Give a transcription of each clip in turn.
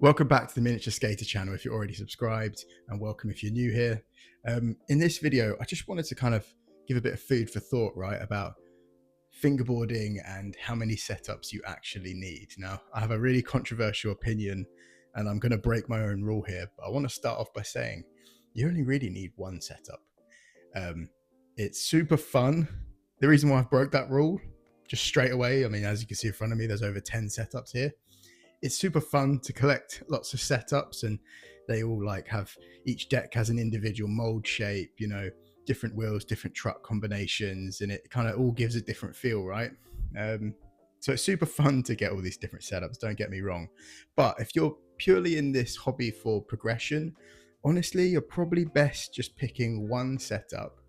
Welcome back to the Miniature Skater channel if you're already subscribed, and welcome if you're new here. In this video, I just wanted to kind of give a bit of food for thought, right, about fingerboarding and how many setups you actually need. Now, I have a really controversial opinion and I'm going to break my own rule here, but I want to start off by saying you only really need one setup. It's super fun. The reason why I've broke that rule just straight away, I mean, as you can see in front of me, there's over 10 setups here. It's super fun to collect lots of setups, and they all each deck has an individual mold shape, you know, different wheels, different truck combinations, and it kind of all gives a different feel, right? So it's super fun to get all these different setups, don't get me wrong. But if you're purely in this hobby for progression, honestly, you're probably best just picking one setup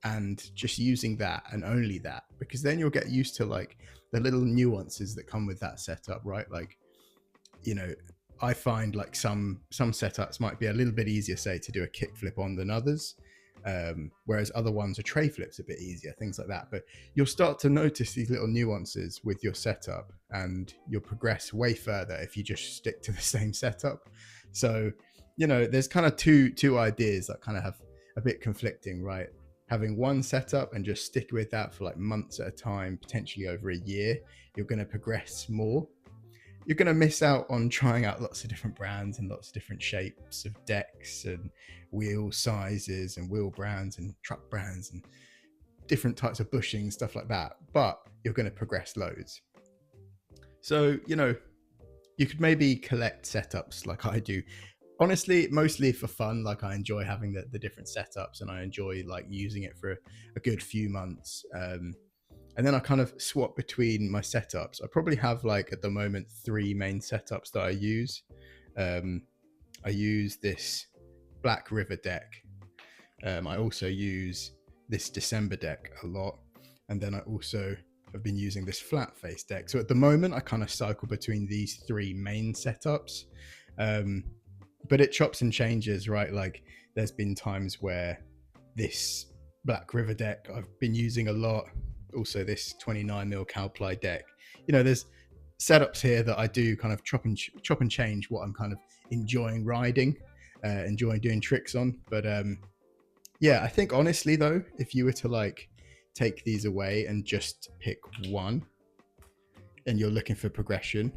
and just using that and only that, because then you'll get used to like the little nuances that come with that setup, right? Like, you know, I find like some setups might be a little bit easier, say, to do a kickflip on than others, whereas other ones are tray flips a bit easier, things like that. But you'll start to notice these little nuances with your setup, and you'll progress way further if you just stick to the same setup. So, you know, there's kind of two ideas that kind of have a bit conflicting, right? Having one setup and just stick with that for like months at a time, potentially over a year, you're going to progress more. You're going to miss out on trying out lots of different brands and lots of different shapes of decks and wheel sizes and wheel brands and truck brands and different types of bushing, stuff like that. But you're going to progress loads. So, you know, you could maybe collect setups like I do. Honestly, mostly for fun. Like, I enjoy having the different setups, and I enjoy like using it for a good few months. And then I kind of swap between my setups. I probably have like at the moment 3 main setups that I use. I use this Black River deck. I also use this December deck a lot. And then I also have been using this flat face deck. So at the moment, I kind of cycle between these 3 main setups. But it chops and changes, right? Like, there's been times where this Black River deck I've been using a lot. Also this 29mm Cowply deck. You know, there's setups here that I do kind of chop and change what I'm kind of enjoying riding, enjoying doing tricks on. But yeah, I think honestly though, if you were to like take these away and just pick one and you're looking for progression,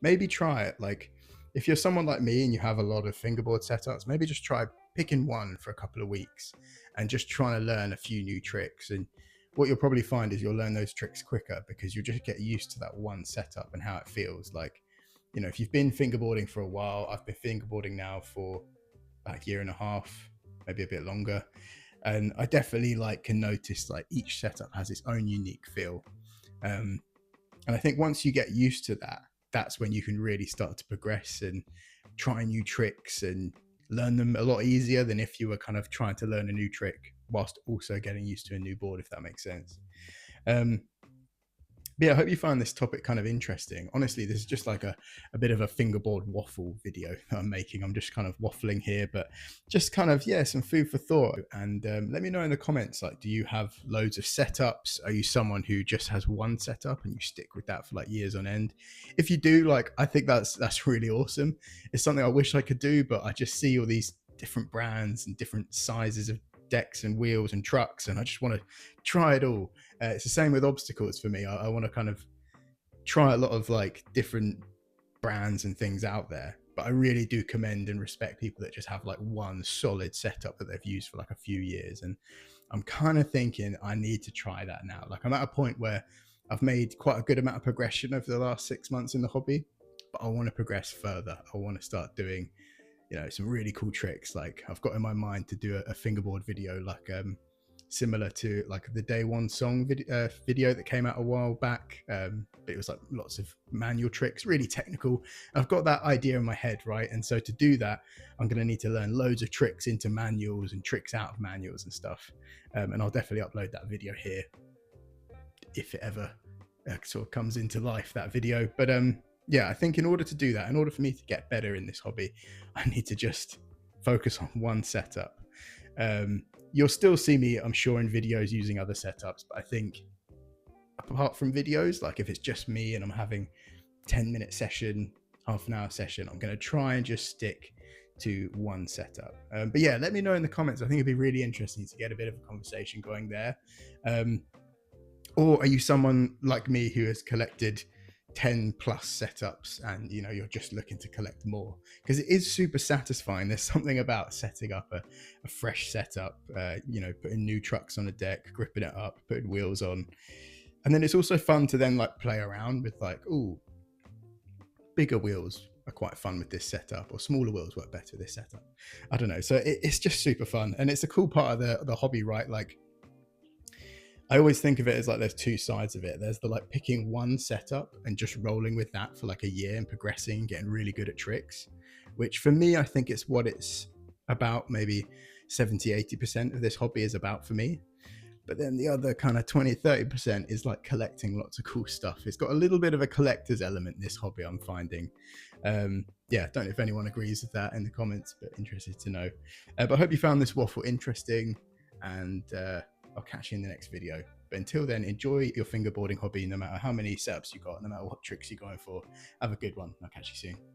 maybe try it. Like, if you're someone like me and you have a lot of fingerboard setups, maybe just try picking one for a couple of weeks and just trying to learn a few new tricks. And what you'll probably find is you'll learn those tricks quicker because you'll just get used to that one setup and how it feels. Like, you know, if you've been fingerboarding for a while, I've been fingerboarding now for about a year and a half, maybe a bit longer. And I definitely like can notice like each setup has its own unique feel. And I think once you get used to that, that's when you can really start to progress and try new tricks and learn them a lot easier than if you were kind of trying to learn a new trick whilst also getting used to a new board, if that makes sense. But yeah, I hope you find this topic kind of interesting. Honestly, this is just like a bit of a fingerboard waffle video that I'm making. I'm just kind of waffling here, but just kind of, yeah, some food for thought. And let me know in the comments, like, do you have loads of setups? Are you someone who just has one setup and you stick with that for like years on end? If you do, like, I think that's really awesome. It's something I wish I could do, but I just see all these different brands and different sizes of decks and wheels and trucks, and I just want to try it all. It's the same with obstacles for me. I want to kind of try a lot of like different brands and things out there, but I really do commend and respect people that just have like one solid setup that they've used for like a few years. And I'm kind of thinking I need to try that now. Like, I'm at a point where I've made quite a good amount of progression over the last 6 months in the hobby, but I want to progress further. I want to start doing, you know, some really cool tricks. Like, I've got in my mind to do a fingerboard video, like similar to like the Day One song video that came out a while back. But it was like lots of manual tricks, really technical. I've got that idea in my head, right? And so to do that, I'm going to need to learn loads of tricks into manuals and tricks out of manuals and stuff. And I'll definitely upload that video here if it ever sort of comes into life, that video. But yeah, I think in order to do that, in order for me to get better in this hobby, I need to just focus on one setup. You'll still see me, I'm sure, in videos using other setups, but I think apart from videos, like if it's just me and I'm having 10-minute session, half an hour session, I'm going to try and just stick to one setup. But yeah, let me know in the comments. I think it'd be really interesting to get a bit of a conversation going there. Or are you someone like me who has collected 10 plus setups and you're just looking to collect more? Because it is super satisfying. There's something about setting up a fresh setup, putting new trucks on a deck, gripping it up, putting wheels on. And then it's also fun to then like play around with like, oh, bigger wheels are quite fun with this setup, or smaller wheels work better with this setup. I don't know. So it's just super fun. And it's a cool part of the hobby, right? Like, I always think of it as like there's two sides of it. There's the like picking one setup and just rolling with that for like a year and progressing, getting really good at tricks, which for me, I think it's what it's about. Maybe 70-80% of this hobby is about for me. But then the other kind of 20-30% is like collecting lots of cool stuff. It's got a little bit of a collector's element, this hobby, I'm finding. Yeah, don't know if anyone agrees with that in the comments, but interested to know. But I hope you found this waffle interesting, and I'll catch you in the next video. But until then, enjoy your fingerboarding hobby, no matter how many setups you got, no matter what tricks you're going for. Have a good one. I'll catch you soon.